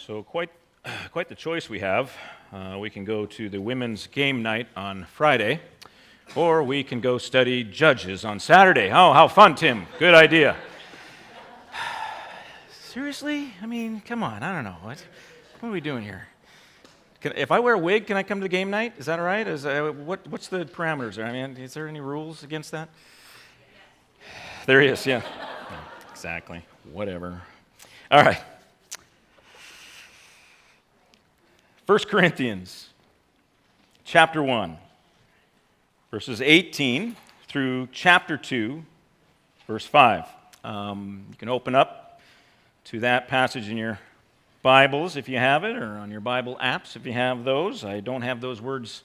So quite the choice we have. We can go to the women's game night on Friday, or we can go study Judges on Saturday. Oh, how fun, Tim. Good idea. Seriously? I mean, come on. I don't know. What are we doing here? If I wear a wig, can I come to game night? Is that all right? What's the parameters there? I mean, is there any rules against that? There is, yeah. Exactly. Whatever. All right. 1 Corinthians chapter 1, verses 18 through chapter 2, verse 5. You can open up to that passage in your Bibles if you have it, or on your Bible apps if you have those. I don't have those words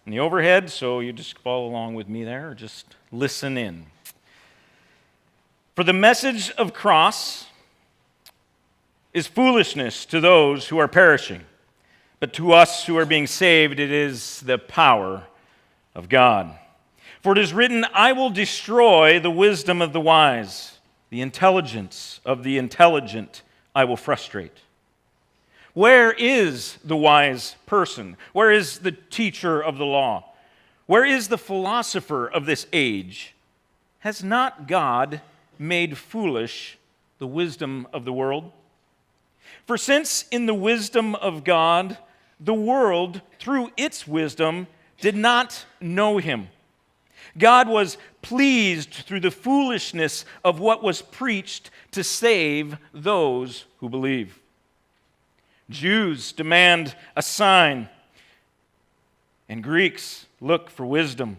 in the overhead, so you just follow along with me there, or just listen in. For the message of cross is foolishness to those who are perishing, but to us who are being saved, it is the power of God. For it is written, I will destroy the wisdom of the wise, the intelligence of the intelligent I will frustrate. Where is the wise person? Where is the teacher of the law? Where is the philosopher of this age? Has not God made foolish the wisdom of the world? For since in the wisdom of God, the world, through its wisdom, did not know him, God was pleased through the foolishness of what was preached to save those who believe. Jews demand a sign, and Greeks look for wisdom,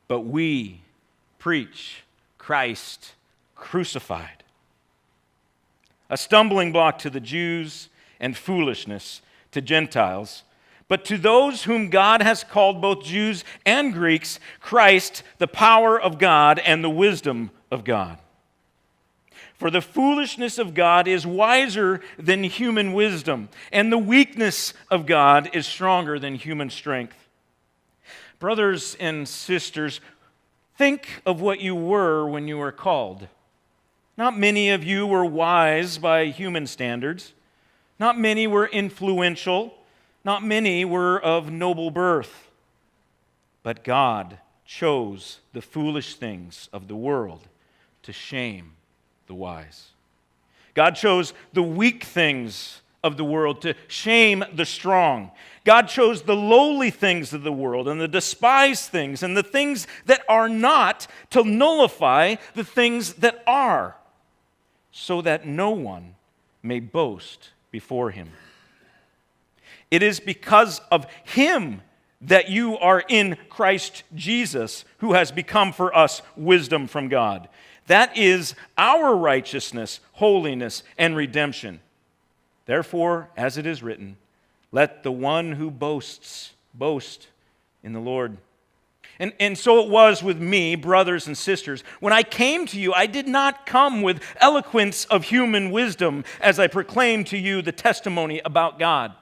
but we preach Christ crucified, a stumbling block to the Jews and foolishness to Gentiles. But to those whom God has called, both Jews and Greeks, Christ, the power of God and the wisdom of God. For the foolishness of God is wiser than human wisdom, and the weakness of God is stronger than human strength. Brothers and sisters, think of what you were when you were called. Not many of you were wise by human standards. Not many were influential. Not many were of noble birth. But God chose the foolish things of the world to shame the wise. God chose the weak things of the world to shame the strong. God chose the lowly things of the world and the despised things and the things that are not to nullify the things that are, so that no one may boast before him. It is because of him that you are in Christ Jesus, who has become for us wisdom from God. That is our righteousness, holiness, and redemption. Therefore, as it is written, let the one who boasts boast in the Lord. And so it was with me, brothers and sisters. When I came to you, I did not come with eloquence of human wisdom as I proclaimed to you the testimony about God.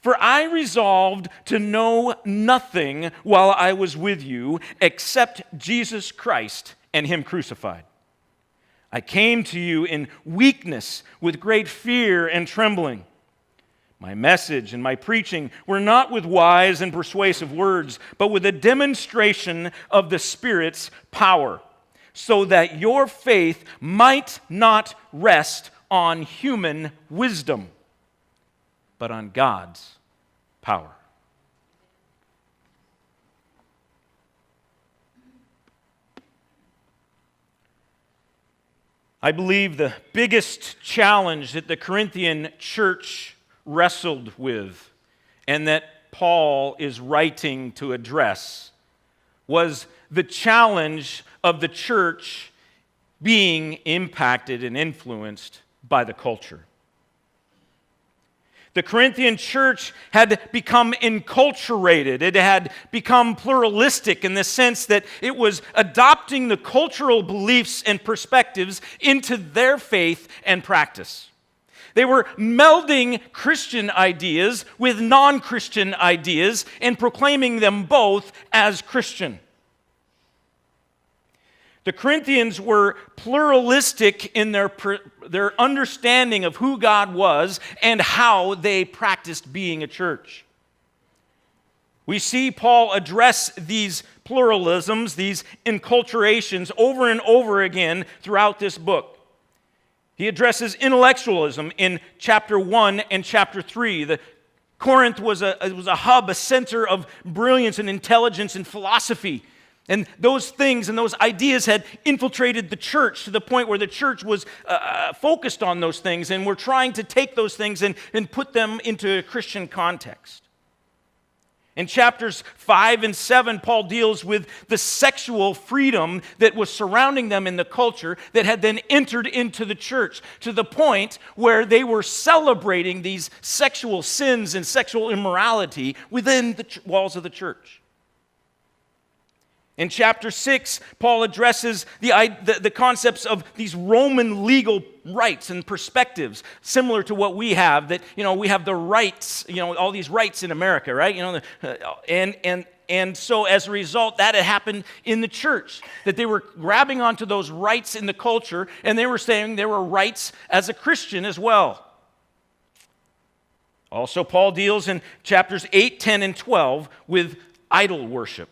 For I resolved to know nothing while I was with you except Jesus Christ and him crucified. I came to you in weakness with great fear and trembling. My message and my preaching were not with wise and persuasive words, but with a demonstration of the Spirit's power, so that your faith might not rest on human wisdom, but on God's power. I believe the biggest challenge that the Corinthian church wrestled with, and that Paul is writing to address, was the challenge of the church being impacted and influenced by the culture. The Corinthian church had become enculturated. It had become pluralistic in the sense that it was adopting the cultural beliefs and perspectives into their faith and practice. They were melding Christian ideas with non-Christian ideas and proclaiming them both as Christian. The Corinthians were pluralistic in their understanding of who God was and how they practiced being a church. We see Paul address these pluralisms, these enculturations, over and over again throughout this book. He addresses intellectualism in chapter 1 and chapter 3. Corinth was a hub, a center of brilliance and intelligence and philosophy. And those things and those ideas had infiltrated the church to the point where the church was focused on those things and were trying to take those things and put them into a Christian context. In chapters 5 and 7, Paul deals with the sexual freedom that was surrounding them in the culture that had then entered into the church to the point where they were celebrating these sexual sins and sexual immorality within the walls of the church. In chapter 6, Paul addresses the concepts of these Roman legal rights and perspectives, similar to what we have, that, we have the rights, all these rights in America, right? And so as a result, that had happened in the church, that they were grabbing onto those rights in the culture, and they were saying there were rights as a Christian as well. Also, Paul deals in chapters 8, 10, and 12 with idol worship.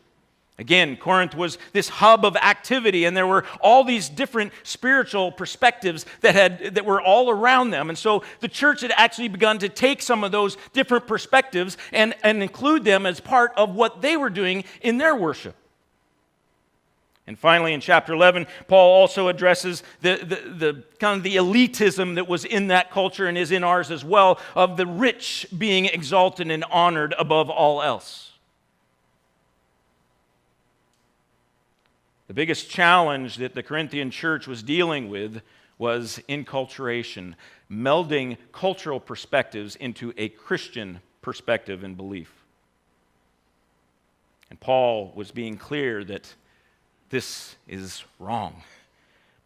Again, Corinth was this hub of activity, and there were all these different spiritual perspectives that were all around them. And so the church had actually begun to take some of those different perspectives and include them as part of what they were doing in their worship. And finally, in chapter 11, Paul also addresses the kind of the elitism that was in that culture and is in ours as well, of the rich being exalted and honored above all else. The biggest challenge that the Corinthian church was dealing with was enculturation, melding cultural perspectives into a Christian perspective and belief. And Paul was being clear that this is wrong.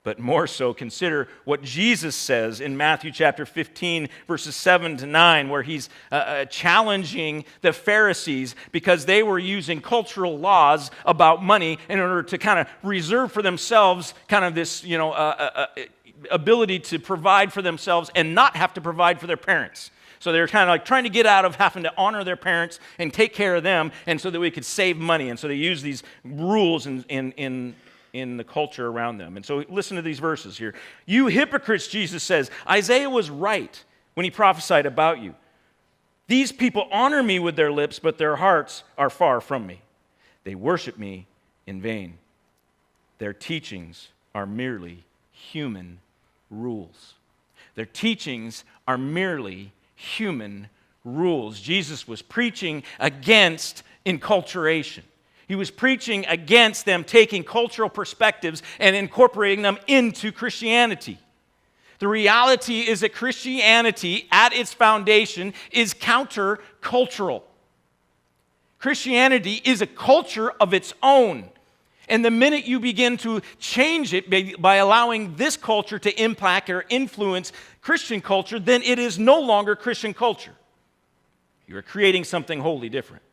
But more so, consider what Jesus says in Matthew chapter 15, verses 7 to 9, where he's challenging the Pharisees because they were using cultural laws about money in order to kind of reserve for themselves kind of this, ability to provide for themselves and not have to provide for their parents. So they were kind of like trying to get out of having to honor their parents and take care of them, and so that we could save money. And so they use these rules in the culture around them. And so listen to these verses here. You hypocrites, Jesus says, Isaiah was right when he prophesied about you. These people honor me with their lips, but their hearts are far from me. They worship me in vain. Their teachings are merely human rules. Their teachings are merely human rules. Jesus was preaching against enculturation. He was preaching against them taking cultural perspectives and incorporating them into Christianity. The reality is that Christianity, at its foundation, is counter-cultural. Christianity is a culture of its own. And the minute you begin to change it by allowing this culture to impact or influence Christian culture, then it is no longer Christian culture. You are creating something wholly different.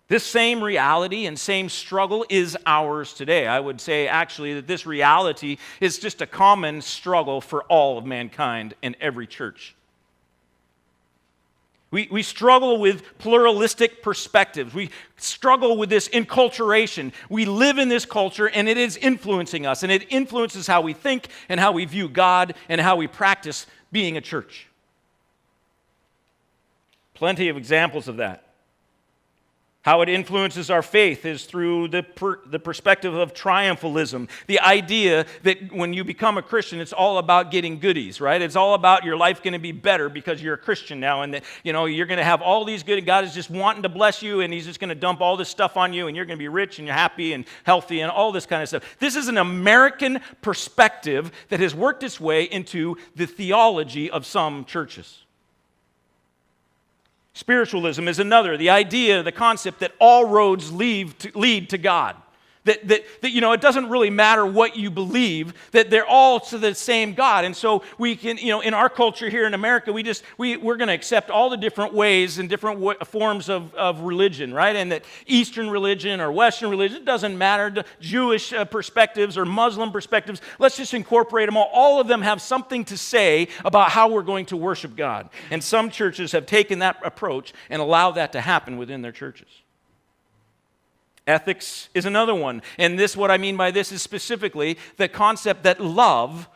This same reality and same struggle is ours today. I would say actually that this reality is just a common struggle for all of mankind and every church. We struggle with pluralistic perspectives. We struggle with this enculturation. We live in this culture and it is influencing us, and it influences how we think and how we view God and how we practice being a church. Plenty of examples of that. How it influences our faith is through the perspective of triumphalism. The idea that when you become a Christian, it's all about getting goodies, right? It's all about your life going to be better because you're a Christian now, and that, you're going to have all these good. God is just wanting to bless you, and He's just going to dump all this stuff on you, and you're going to be rich and you're happy and healthy and all this kind of stuff. This is an American perspective that has worked its way into the theology of some churches. Spiritualism is another. The idea, the concept that all roads lead to God. That it doesn't really matter what you believe, that they're all to the same God. And so we can, in our culture here in America, we're going to accept all the different ways and different forms of religion, right? And that Eastern religion or Western religion, it doesn't matter, the Jewish perspectives or Muslim perspectives, let's just incorporate them all. All of them have something to say about how we're going to worship God. And some churches have taken that approach and allowed that to happen within their churches. Ethics is another one. And what I mean by this is specifically the concept that love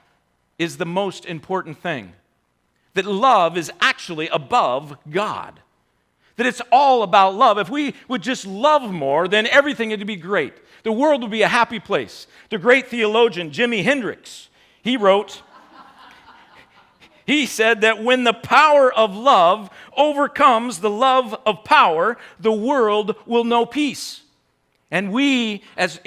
is the most important thing. That love is actually above God. That it's all about love. If we would just love more, then everything would be great. The world would be a happy place. The great theologian Jimi Hendrix, he said that when the power of love overcomes the love of power, the world will know peace. And we, as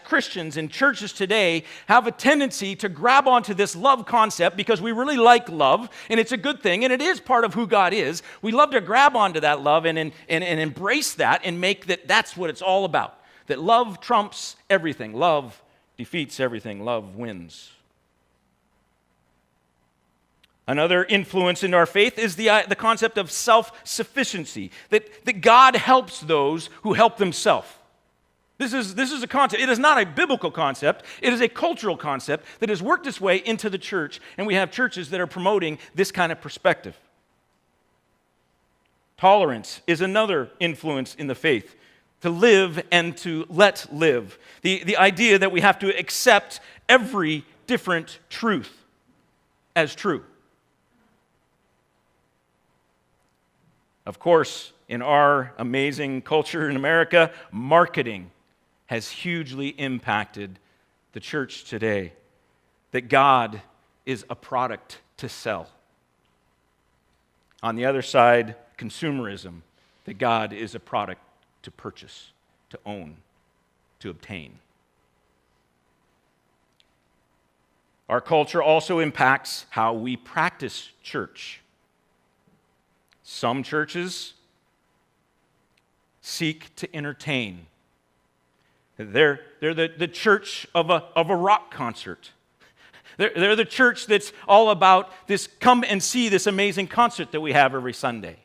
Christians in churches today, have a tendency to grab onto this love concept because we really like love, and it's a good thing, and it is part of who God is. We love to grab onto that love and embrace that and make that's what it's all about. That love trumps everything. Love defeats everything. Love wins. Another influence in our faith is the concept of self-sufficiency, that God helps those who help themselves. This is a concept. It is not a biblical concept. It is a cultural concept that has worked its way into the church, and we have churches that are promoting this kind of perspective. Tolerance is another influence in the faith, to live and to let live. The idea that we have to accept every different truth as true. Of course, in our amazing culture in America, marketing has hugely impacted the church today. That God is a product to sell. On the other side, consumerism, that God is a product to purchase, to own, to obtain. Our culture also impacts how we practice church. Some churches seek to entertain. They're the church of a rock concert. They're the church that's all about this, come and see this amazing concert that we have every Sunday.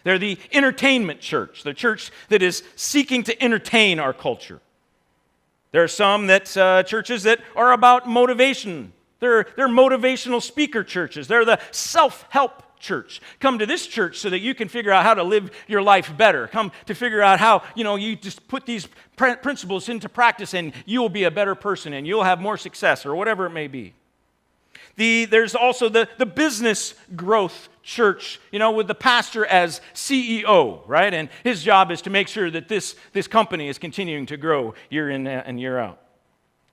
They're the entertainment church, the church that is seeking to entertain our culture. There are some churches that are about motivation. They're motivational speaker churches. They're the self-help church. Come to this church so that you can figure out how to live your life better. Come to figure out how, you just put these principles into practice and you will be a better person and you'll have more success or whatever it may be. There's also the business growth church, with the pastor as CEO, right? And his job is to make sure that this company is continuing to grow year in and year out.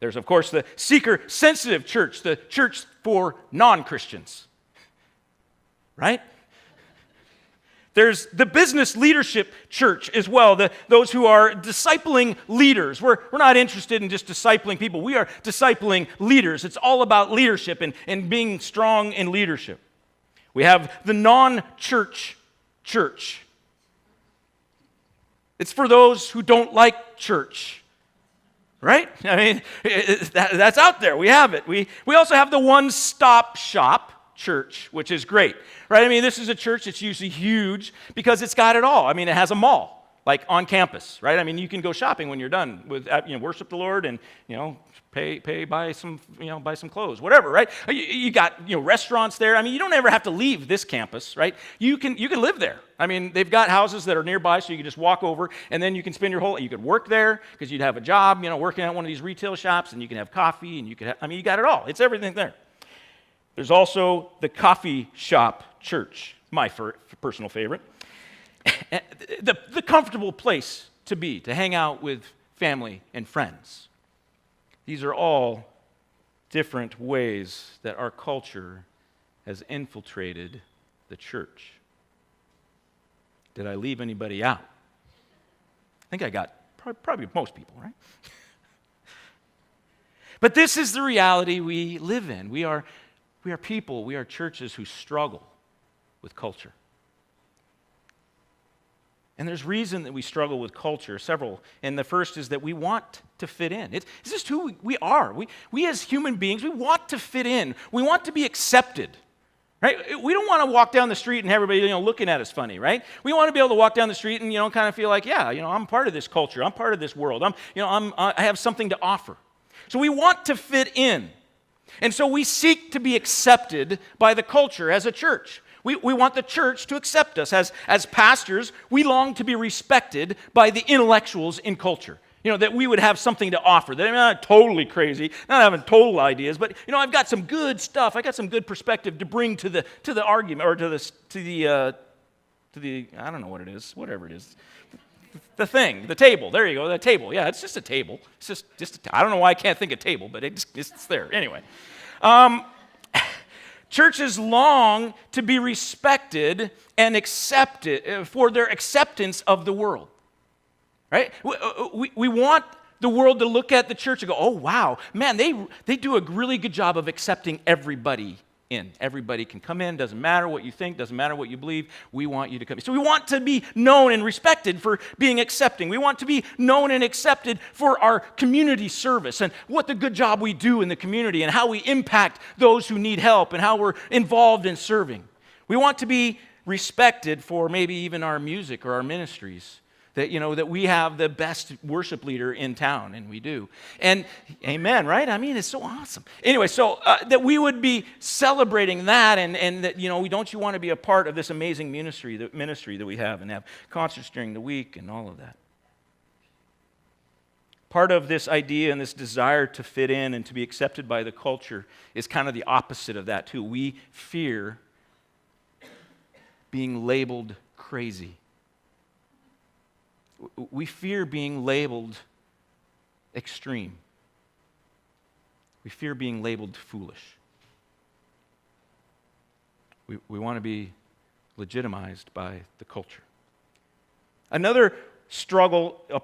There's, of course, the seeker-sensitive church, the church for non-Christians. Right? There's the business leadership church as well, those who are discipling leaders. We're not interested in just discipling people. We are discipling leaders. It's all about leadership and being strong in leadership. We have the non-church church. It's for those who don't like church. Right? I mean, that's out there. We have it. We also have the one-stop shop church, which is great, right? I mean, this is a church that's usually huge because it's got it all. I mean, it has a mall, like on campus, right? I mean, you can go shopping when you're done with, worship the Lord and, buy some clothes, whatever, right? You got, restaurants there. I mean, you don't ever have to leave this campus, right? You can live there. I mean, they've got houses that are nearby, so you can just walk over, and then you can spend you could work there because you'd have a job, working at one of these retail shops, and you can have coffee, and you got it all. It's everything there. There's also the coffee shop church, my personal favorite. The comfortable place to be, to hang out with family and friends. These are all different ways that our culture has infiltrated the church. Did I leave anybody out? I think I got probably most people, right? But this is the reality we live in. We are people, we are churches who struggle with culture. And there's reason that we struggle with culture, several. And the first is that we want to fit in. It's just who we are. We as human beings, we want to fit in. We want to be accepted. Right? We don't want to walk down the street and have everybody, looking at us funny, right? We want to be able to walk down the street and, kind of feel like, yeah, I'm part of this culture. I'm part of this world. I have something to offer. So we want to fit in. And so we seek to be accepted by the culture as a church. We want the church to accept us. As pastors, we long to be respected by the intellectuals in culture. That we would have something to offer. That I'm not totally crazy, not having total ideas, but I've got some good stuff. I got some good perspective to bring to the argument, or to the I don't know what it is, whatever it is, the thing, the table. There you go, the table. Yeah, it's just a table. It's just I don't know why I can't think of table, but it's there anyway. Churches long to be respected and accepted for their acceptance of the world. Right? We want the world to look at the church and go, oh, wow, man, they do a really good job of accepting everybody in. Everybody can come in, doesn't matter what you think, doesn't matter what you believe, we want you to come in. So we want to be known and respected for being accepting. We want to be known and accepted for our community service and what the good job we do in the community and how we impact those who need help and how we're involved in serving. We want to be respected for maybe even our music or our ministries. That we have the best worship leader in town, and we do. And amen, right? I mean, it's so awesome. Anyway, so that we would be celebrating that, and that, don't you want to be a part of this amazing ministry that we have, and have concerts during the week and all of that. Part of this idea and this desire to fit in and to be accepted by the culture is kind of the opposite of that, too. We fear being labeled crazy. We fear being labeled extreme. We fear being labeled foolish. We want to be legitimized by the culture. Another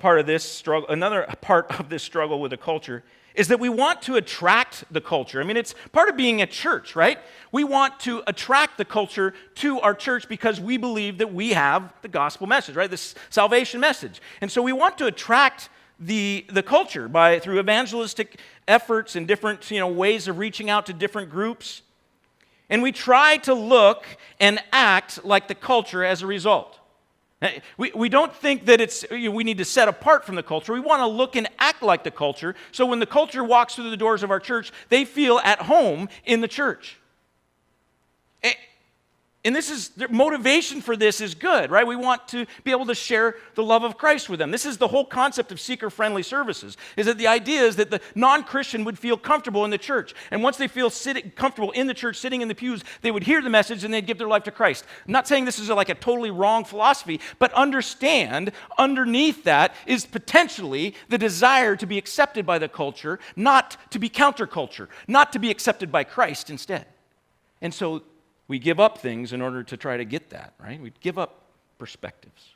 part of this struggle with the culture is that we want to attract the culture. I mean, it's part of being a church, right? We want to attract the culture to our church because we believe that we have the gospel message, right? This salvation message. And so we want to attract the culture through evangelistic efforts and different, ways of reaching out to different groups. And we try to look and act like the culture as a result. We don't think that we need to set apart from the culture. We want to look and act like the culture, so when the culture walks through the doors of our church, they feel at home in the church. And the motivation for this is good, right? We want to be able to share the love of Christ with them. This is the whole concept of seeker-friendly services, is that the idea is that the non-Christian would feel comfortable in the church. And once they feel comfortable in the church, sitting in the pews, they would hear the message and they'd give their life to Christ. I'm not saying this is like a totally wrong philosophy, but understand underneath that is potentially the desire to be accepted by the culture, not to be counterculture, not to be accepted by Christ instead. And so we give up things in order to try to get that, right? We give up perspectives.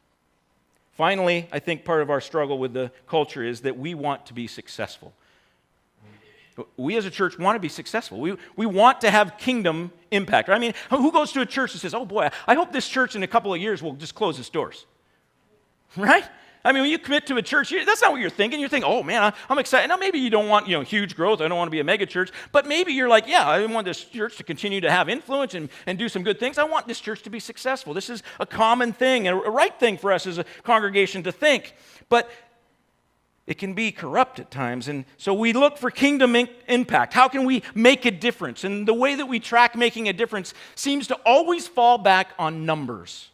Finally, I think part of our struggle with the culture is that we want to be successful. We as a church want to be successful. We want to have kingdom impact. Right? I mean, who goes to a church and says, oh boy, I hope this church in a couple of years will just close its doors? Right? I mean, when you commit to a church, that's not what you're thinking. You're thinking, oh man, I'm excited. Now maybe you don't want huge growth. I don't want to be a mega church. But maybe you're like, yeah, I want this church to continue to have influence and do some good things. I want this church to be successful. This is a common thing, a right thing for us as a congregation to think. But it can be corrupt at times. And so we look for kingdom impact. How can we make a difference? And the way that we track making a difference seems to always fall back on numbers.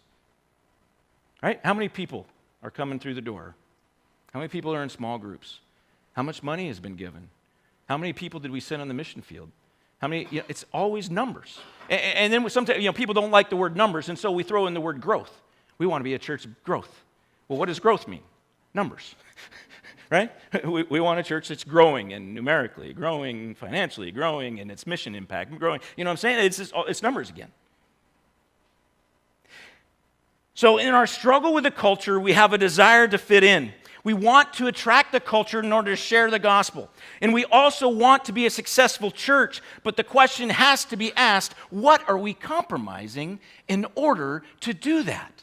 Right? How many people are coming through the door? How many people are in small groups? How much money has been given? How many people did we send on the mission field? How many? It's always numbers. And then sometimes people don't like the word numbers, and so we throw in the word growth. We want to be a church of growth. Well, what does growth mean? Numbers, right? We want a church that's growing, and numerically growing, financially growing, and its mission impact growing. You know what I'm saying? It's numbers again. So in our struggle with the culture, we have a desire to fit in. We want to attract the culture in order to share the gospel. And we also want to be a successful church, but the question has to be asked, what are we compromising in order to do that?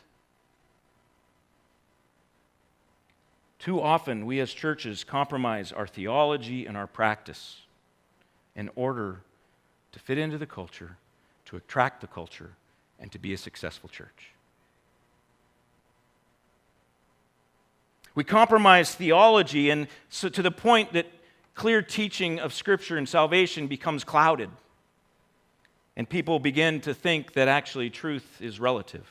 Too often, we as churches compromise our theology and our practice in order to fit into the culture, to attract the culture, and to be a successful church. We compromise theology, and so to the point that clear teaching of Scripture and salvation becomes clouded, and people begin to think that actually truth is relative,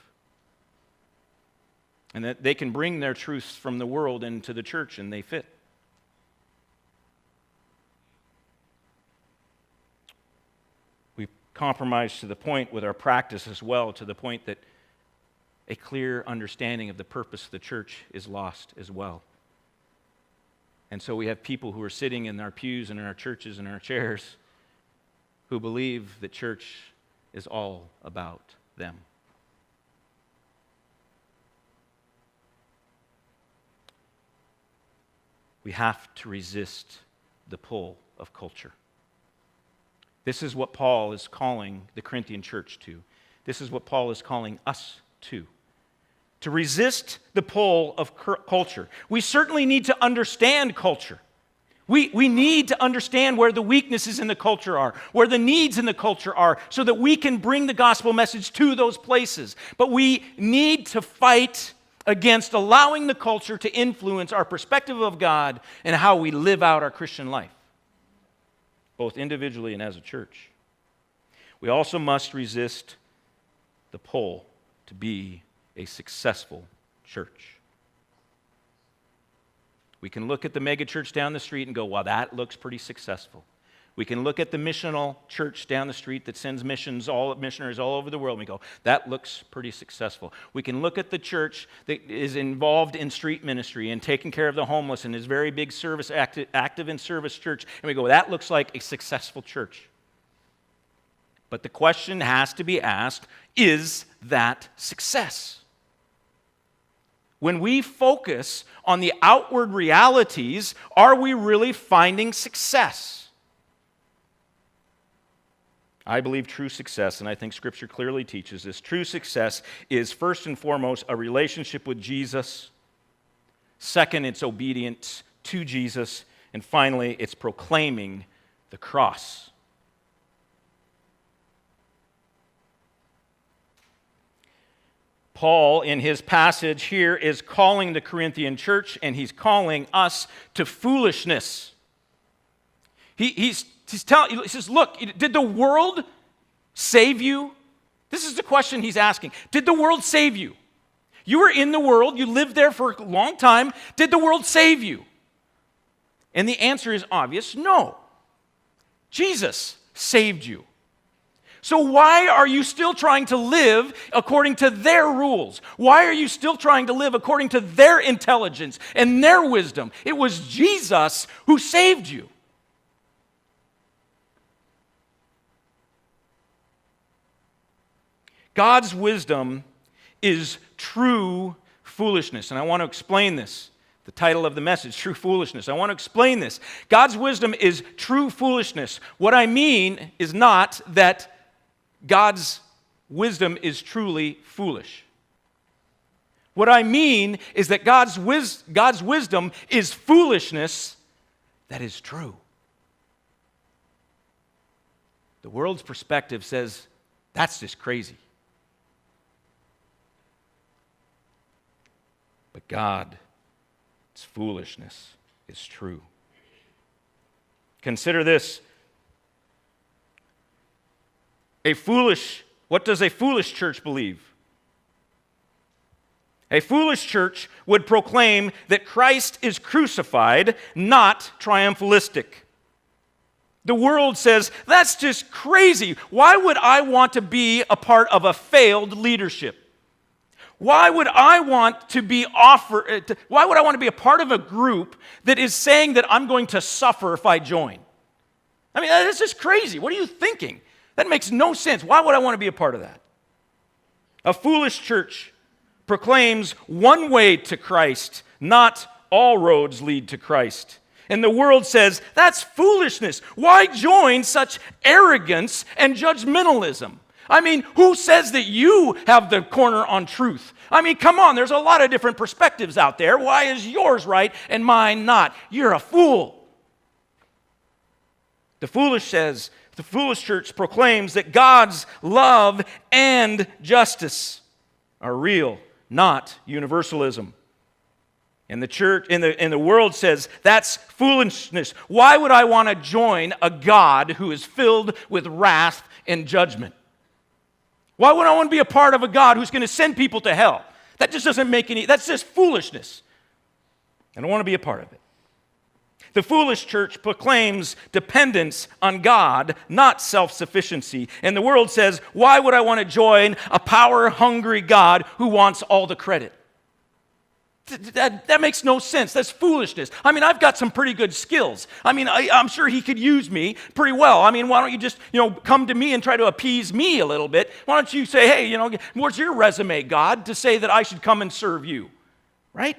and that they can bring their truths from the world into the church and they fit. We compromise to the point with our practice as well, to the point that a clear understanding of the purpose of the church is lost as well. And so we have people who are sitting in our pews and in our churches and in our chairs who believe that church is all about them. We have to resist the pull of culture. This is what Paul is calling the Corinthian church to. This is what Paul is calling us to resist the pull of culture. We certainly need to understand culture. We need to understand where the weaknesses in the culture are, where the needs in the culture are, so that we can bring the gospel message to those places. But we need to fight against allowing the culture to influence our perspective of God and how we live out our Christian life, both individually and as a church. We also must resist the pull to be a successful church. We can look at the megachurch down the street and go, well, that looks pretty successful. We can look at the missional church down the street that sends missionaries all over the world, and we go, that looks pretty successful. We can look at the church that is involved in street ministry and taking care of the homeless and is very big service, active in service church, and we go, that looks like a successful church. But the question has to be asked, is that success? When we focus on the outward realities, are we really finding success? I believe true success, and I think Scripture clearly teaches this, true success is first and foremost a relationship with Jesus. Second, it's obedience to Jesus. And finally, it's proclaiming the cross. Paul, in his passage here, is calling the Corinthian church, and he's calling us to foolishness. He says, look, did the world save you? This is the question he's asking. Did the world save you? You were in the world. You lived there for a long time. Did the world save you? And the answer is obvious, no. Jesus saved you. So why are you still trying to live according to their rules? Why are you still trying to live according to their intelligence and their wisdom? It was Jesus who saved you. God's wisdom is true foolishness. And I want to explain this. The title of the message, True Foolishness. I want to explain this. God's wisdom is true foolishness. What I mean is not that God's wisdom is truly foolish. What I mean is that God's wisdom is foolishness that is true. The world's perspective says, that's just crazy. But God's foolishness is true. Consider this. What does a foolish church believe? A foolish church would proclaim that Christ is crucified, not triumphalistic. The world says, that's just crazy. Why would I want to be a part of a failed leadership? Why would I want to be a part of a group that is saying that I'm going to suffer if I join? I mean, that's just crazy. What are you thinking? That makes no sense. Why would I want to be a part of that? A foolish church proclaims one way to Christ, not all roads lead to Christ. And the world says, that's foolishness. Why join such arrogance and judgmentalism? I mean, who says that you have the corner on truth? I mean, come on, there's a lot of different perspectives out there. Why is yours right and mine not? You're a fool. The foolish church proclaims that God's love and justice are real, not universalism. And the church in the world says that's foolishness. Why would I want to join a God who is filled with wrath and judgment? Why would I want to be a part of a God who's going to send people to hell? That just doesn't make any, that's just foolishness. I don't want to be a part of it. The foolish church proclaims dependence on God, not self-sufficiency. And the world says, why would I want to join a power-hungry God who wants all the credit? That makes no sense. That's foolishness. I mean, I've got some pretty good skills. I mean, I'm sure he could use me pretty well. I mean, why don't you just, come to me and try to appease me a little bit? Why don't you say, hey, where's your resume, God, to say that I should come and serve you? Right?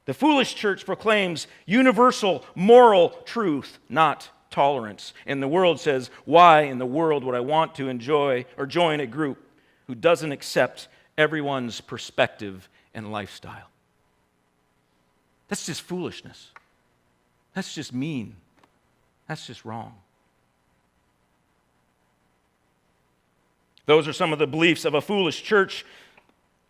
The foolish church proclaims universal moral truth, not tolerance. And the world says, why in the world would I want to enjoy or join a group who doesn't accept everyone's perspective and lifestyle? That's just foolishness. That's just mean. That's just wrong. Those are some of the beliefs of a foolish church.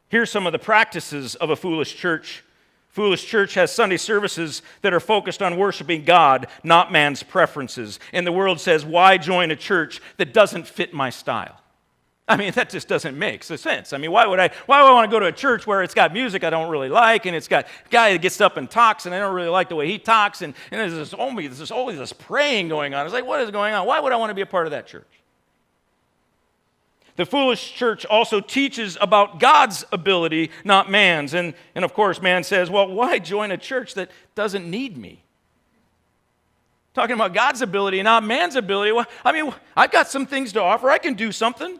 Here's some of the practices of a foolish church. Foolish church has Sunday services that are focused on worshiping God, not man's preferences. And the world says, why join a church that doesn't fit my style? I mean, that just doesn't make sense. I mean, why would I want to go to a church where it's got music I don't really like, and it's got a guy that gets up and talks, and I don't really like the way he talks, and there's always this praying going on. It's like, what is going on? Why would I want to be a part of that church? The foolish church also teaches about God's ability, not man's. And of course, man says, well, why join a church that doesn't need me? Talking about God's ability and not man's ability. Well, I mean, I've got some things to offer. I can do something.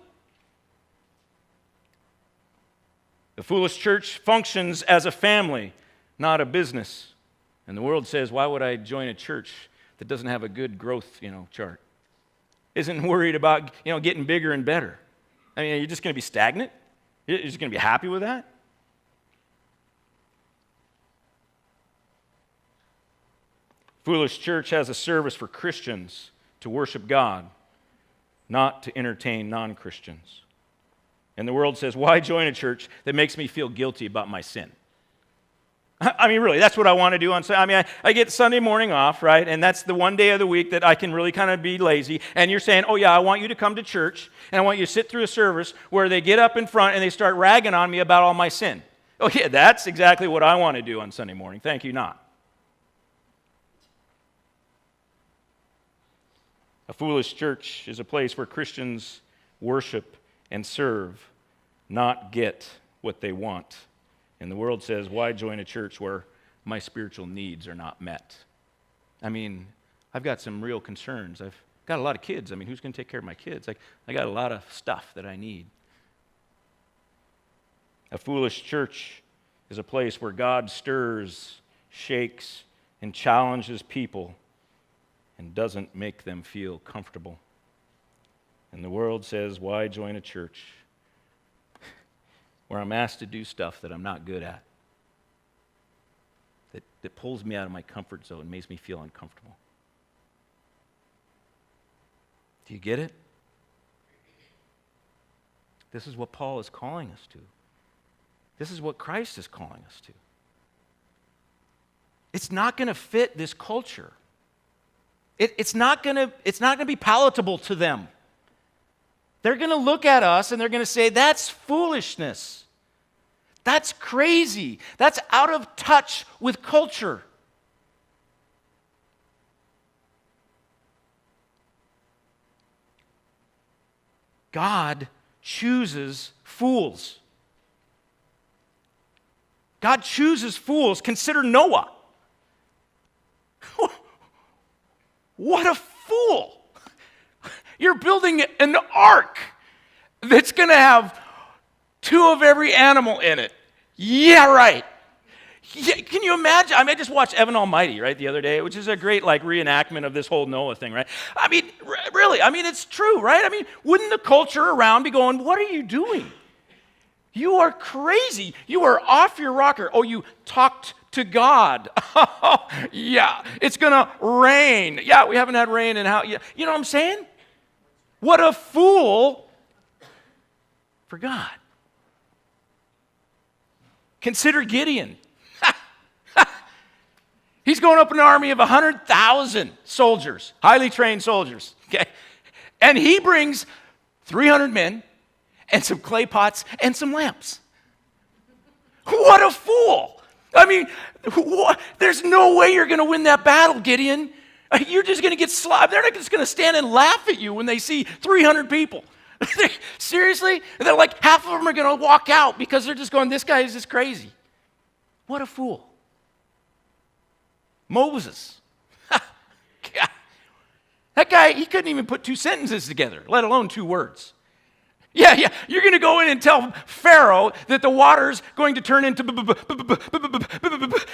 The foolish church functions as a family, not a business. And the world says, why would I join a church that doesn't have a good growth, chart? Isn't worried about, getting bigger and better. I mean, are you just going to be stagnant? You're just going to be happy with that? Foolish church has a service for Christians to worship God, not to entertain non-Christians. And the world says, why join a church that makes me feel guilty about my sin? I mean, really, that's what I want to do on Sunday. I mean, I get Sunday morning off, right? And that's the one day of the week that I can really kind of be lazy. And you're saying, oh, yeah, I want you to come to church, and I want you to sit through a service where they get up in front and they start ragging on me about all my sin. Oh, yeah, that's exactly what I want to do on Sunday morning. Thank you, not. A foolish church is a place where Christians worship and serve, not get what they want. And the world says, why join a church where my spiritual needs are not met? I mean, I've got some real concerns. I've got a lot of kids. I mean, who's going to take care of my kids? I got a lot of stuff that I need. A foolish church is a place where God stirs, shakes, and challenges people and doesn't make them feel comfortable. And the world says, why join a church where I'm asked to do stuff that I'm not good at, that pulls me out of my comfort zone and makes me feel uncomfortable? Do you get it? This is what Paul is calling us to. This is what Christ is calling us to. It's not going to fit this culture. It's not going to be palatable to them. They're going to look at us and they're going to say, that's foolishness. That's crazy. That's out of touch with culture. God chooses fools. God chooses fools. Consider Noah. What a fool. You're building an ark that's going to have 2 of every animal in it. Yeah, right. Yeah, can you imagine? I just watched Evan Almighty, right, the other day, which is a great, reenactment of this whole Noah thing, right? I mean, really, it's true, right? I mean, wouldn't the culture around be going, what are you doing? You are crazy. You are off your rocker. Oh, you talked to God. Yeah, it's going to rain. Yeah, we haven't had rain in how, yeah. You know what I'm saying? What a fool for God. Consider Gideon. He's going up an army of 100,000 soldiers, highly trained soldiers, okay? And he brings 300 men and some clay pots and some lamps. What a fool. I mean, there's no way you're going to win that battle, Gideon. You're just going to get slapped. They're not just going to stand and laugh at you when they see 300 people. Seriously? They're like, half of them are going to walk out because they're just going, this guy is just crazy. What a fool. Moses. That guy, he couldn't even put two sentences together, let alone two words. Yeah, you're going to go in and tell Pharaoh that the water's going to turn into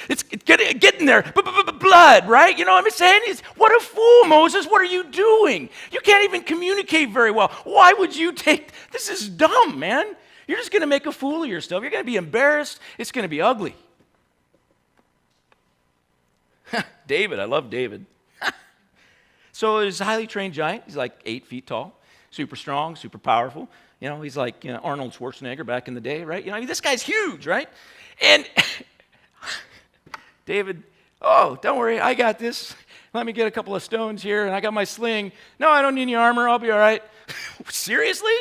it's getting there, blood, right? You know what I'm saying? What a fool, Moses. What are you doing? You can't even communicate very well. Why would you take, this is dumb, man. You're just going to make a fool of yourself. You're going to be embarrassed. It's going to be ugly. David, I love David. So he's a highly trained giant. He's like 8 feet tall, super strong, super powerful. You know, he's like Arnold Schwarzenegger back in the day, right? You know, I mean, this guy's huge, right? And David, oh, don't worry, I got this. Let me get a couple of stones here, and I got my sling. No, I don't need any armor. I'll be all right. Seriously?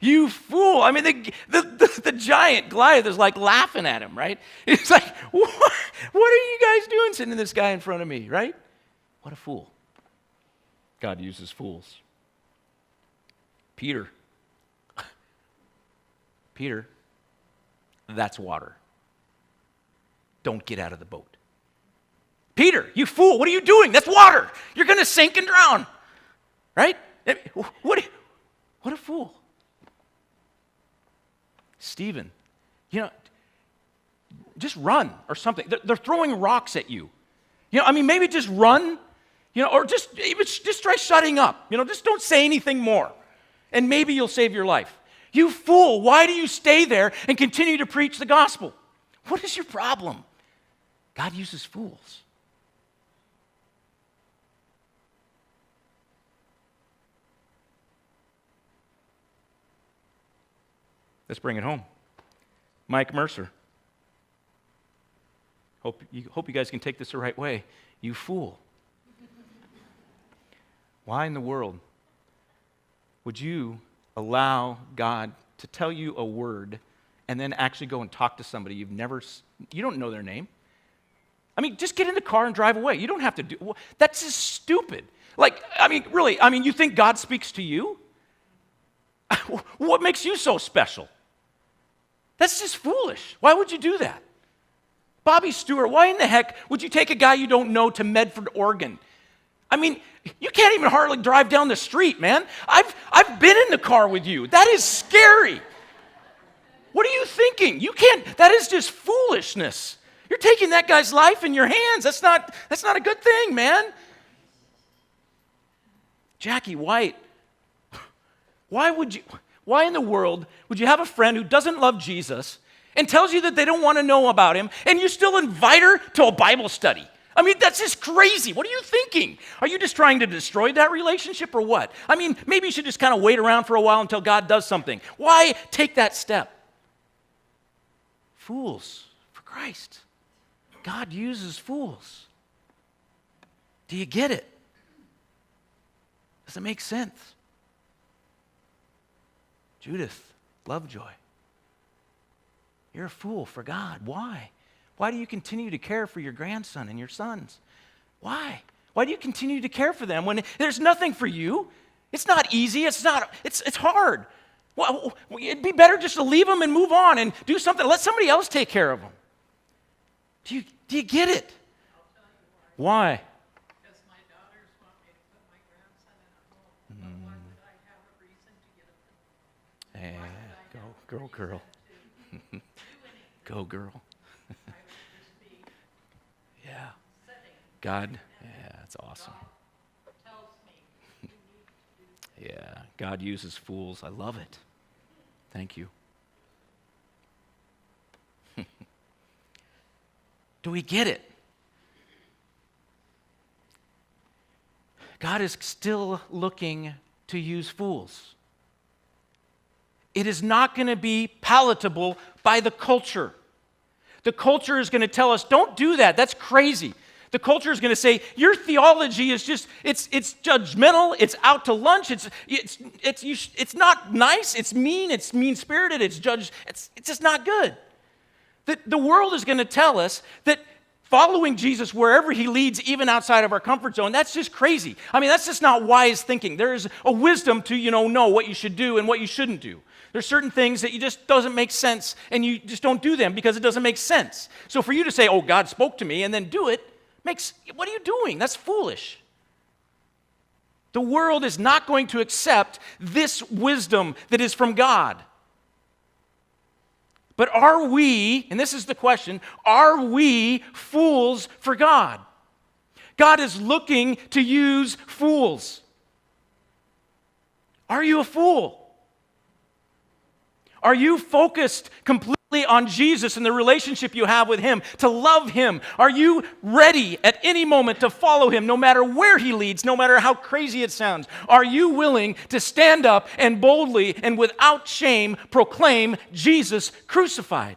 You fool. I mean, the giant Goliath is like laughing at him, right? It's like, what are you guys doing sending this guy in front of me, right? What a fool. God uses fools. Peter, that's water. Don't get out of the boat. Peter, you fool, what are you doing? That's water. You're going to sink and drown. Right? What a fool. Stephen, just run or something. They're throwing rocks at you. Maybe just run, or just try shutting up. Just don't say anything more. And maybe you'll save your life. You fool, why do you stay there and continue to preach the gospel? What is your problem? God uses fools. Let's bring it home. Mike Mercer. Hope you guys can take this the right way. You fool. Why in the world would you allow God to tell you a word and then actually go and talk to somebody you don't know their name? Just get in the car and drive away. You don't have to do, that's just stupid. Really, you think God speaks to you? What makes you so special? That's just foolish. Why would you do that? Bobby Stewart, why in the heck would you take a guy you don't know to Medford, Oregon? You can't even hardly drive down the street, man. I've been in the car with you. That is scary. What are you thinking? You can't, that is just foolishness. You're taking that guy's life in your hands. That's not a good thing, man. Jackie White, why in the world would you have a friend who doesn't love Jesus and tells you that they don't want to know about him, and you still invite her to a Bible study? That's just crazy. What are you thinking? Are you just trying to destroy that relationship or what? Maybe you should just kind of wait around for a while until God does something. Why take that step? Fools for Christ. God uses fools. Do you get it? Does it make sense? Judith Lovejoy, you're a fool for God. Why? Why do you continue to care for your grandson and your sons? Why? Why do you continue to care for them when there's nothing for you? It's not easy. It's hard. Well, it'd be better just to leave them and move on and do something. Let somebody else take care of them. Do you get it? Why? Because my daughters want me to put my grandson in a home. But why would I have a reason to get up? Girl. Go, girl. Yeah. God, yeah, that's awesome. Tells me you need to do Yeah, God uses fools. I love it. Thank you. Do we get it? God is still looking to use fools. It is not going to be palatable by the culture. The culture is going to tell us, don't do that. That's crazy. The culture is going to say, your theology is just, it's judgmental, it's out to lunch, it's not nice, it's mean-spirited, it's just not good. The world is going to tell us that following Jesus wherever he leads, even outside of our comfort zone, that's just crazy. I mean, that's just not wise thinking. There is a wisdom to, know what you should do and what you shouldn't do. There's certain things that you just doesn't make sense, and you just don't do them because it doesn't make sense. So for you to say, oh, God spoke to me, and then do it, what are you doing? That's foolish. The world is not going to accept this wisdom that is from God. But are we, and this is the question, are we fools for God? God is looking to use fools. Are you a fool? Are you focused completely on Jesus and the relationship you have with him, to love him? Are you ready at any moment to follow him, no matter where he leads, no matter how crazy it sounds? Are you willing to stand up and boldly and without shame proclaim Jesus crucified?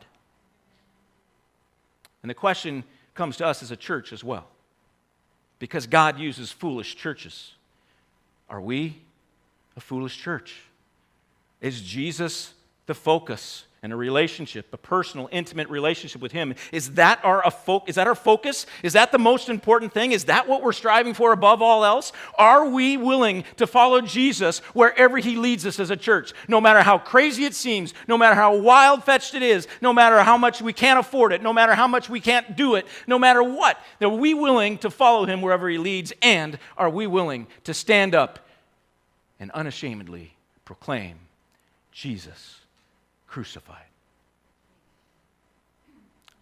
And the question comes to us as a church as well, because God uses foolish churches. Are we a foolish church? Is Jesus the focus in a relationship, a personal, intimate relationship with him? Is that our focus? Is that the most important thing? Is that what we're striving for above all else? Are we willing to follow Jesus wherever he leads us as a church? No matter how crazy it seems, no matter how wild-fetched it is, no matter how much we can't afford it, no matter how much we can't do it, no matter what, are we willing to follow him wherever he leads? And are we willing to stand up and unashamedly proclaim Jesus crucified?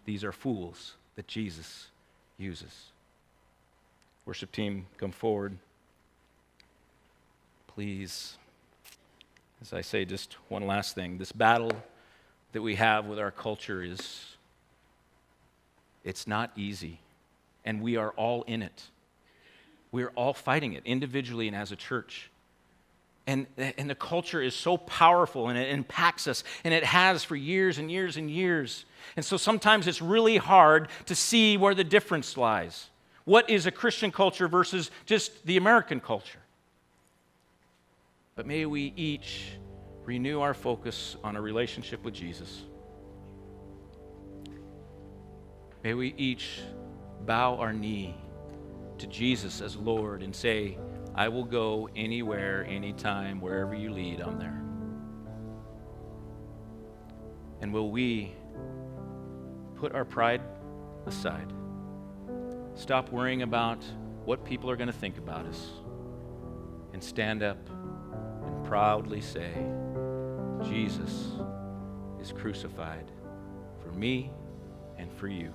These are fools that Jesus uses. Worship team, come forward. Please. As I say, just one last thing. This battle that we have with our culture it's not easy. And we are all in it. We are all fighting it, individually and as a church. And the culture is so powerful, and it impacts us, and it has for years and years and years. And so sometimes it's really hard to see where the difference lies. What is a Christian culture versus just the American culture? But may we each renew our focus on a relationship with Jesus. May we each bow our knee to Jesus as Lord and say, I will go anywhere, anytime, wherever you lead, I'm there. And will we put our pride aside? Stop worrying about what people are going to think about us and stand up and proudly say, Jesus is crucified for me and for you.